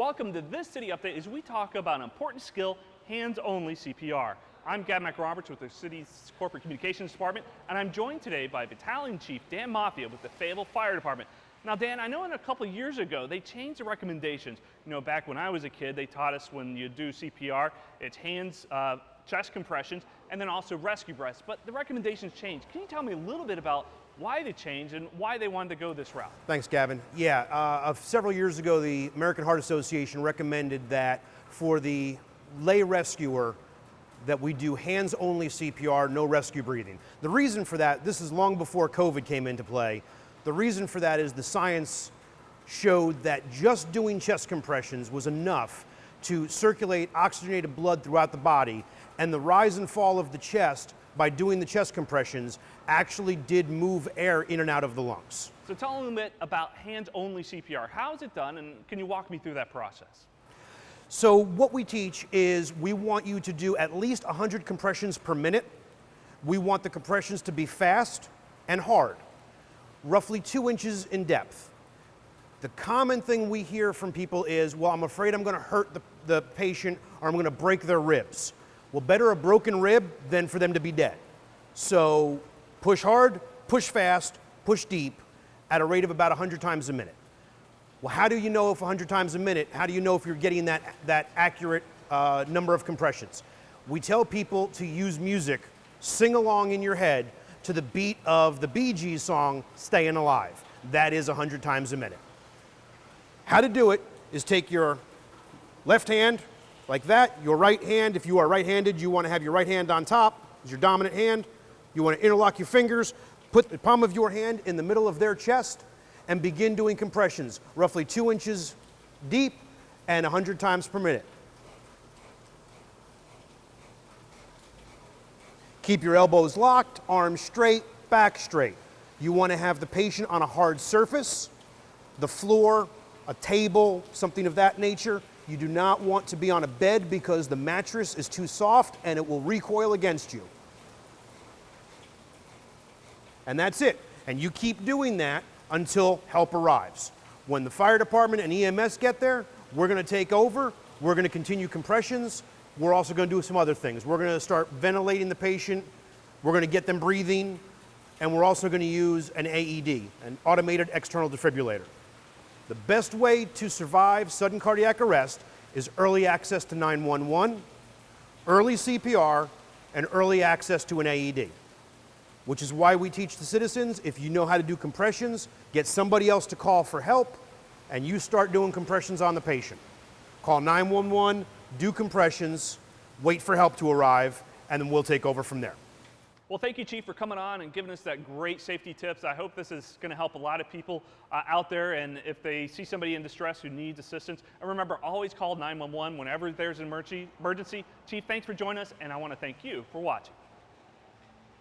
Welcome to this City Update as we talk about an important skill, hands-only CPR. I'm Gavin McRoberts with the city's Corporate Communications Department, and I'm joined today by Battalion Chief Dan Maffia with the Fayetteville Fire Department. Now, Dan, I know a couple of years ago they changed the recommendations. You know, back when I was a kid, they taught us when you do CPR, it's hands, chest compressions, and then also rescue breaths. But the recommendations changed. Can you tell me a little bit about why they changed and why they wanted to go this route? Thanks, Gavin. Yeah, several years ago, the American Heart Association recommended that for the lay rescuer, that we do hands-only CPR, no rescue breathing. The reason for that, this is long before COVID came into play. The reason for that is the science showed that just doing chest compressions was enough to circulate oxygenated blood throughout the body, and the rise and fall of the chest by doing the chest compressions actually did move air in and out of the lungs. So tell me a little bit about hands-only CPR. How is it done, and can you walk me through that process? So what we teach is we want you to do at least 100 compressions per minute. We want the compressions to be fast and hard, roughly 2 inches in depth. The common thing we hear from people is, well, I'm afraid I'm going to hurt the patient or I'm going to break their ribs. Well, better a broken rib than for them to be dead. So push hard, push fast, push deep at a rate of about 100 times a minute. Well, how do you know if 100 times a minute, how do you know if you're getting that accurate number of compressions? We tell people to use music, sing along in your head to the beat of the Bee Gees song, Staying Alive. That is 100 times a minute. How to do it is take your left hand like that, your right hand, if you are right-handed, you want to have your right hand on top as your dominant hand. You want to interlock your fingers, put the palm of your hand in the middle of their chest, and begin doing compressions, roughly 2 inches deep and 100 times per minute. Keep your elbows locked, arms straight, back straight. You want to have the patient on a hard surface, the floor, a table, something of that nature. You do not want to be on a bed because the mattress is too soft and it will recoil against you. And that's it. And you keep doing that until help arrives. When the fire department and EMS get there, we're going to take over. We're going to continue compressions. We're also going to do some other things. We're going to start ventilating the patient. We're going to get them breathing. And we're also going to use an AED, an automated external defibrillator. The best way to survive sudden cardiac arrest is early access to 911, early CPR, and early access to an AED. Which is why we teach the citizens, if you know how to do compressions, get somebody else to call for help, and you start doing compressions on the patient. Call 911, do compressions, wait for help to arrive, and then we'll take over from there. Well, thank you, Chief, for coming on and giving us that great safety tips. I hope this is going to help a lot of people out there, and if they see somebody in distress who needs assistance, and remember, always call 911 whenever there's an emergency. Chief, thanks for joining us, and I want to thank you for watching.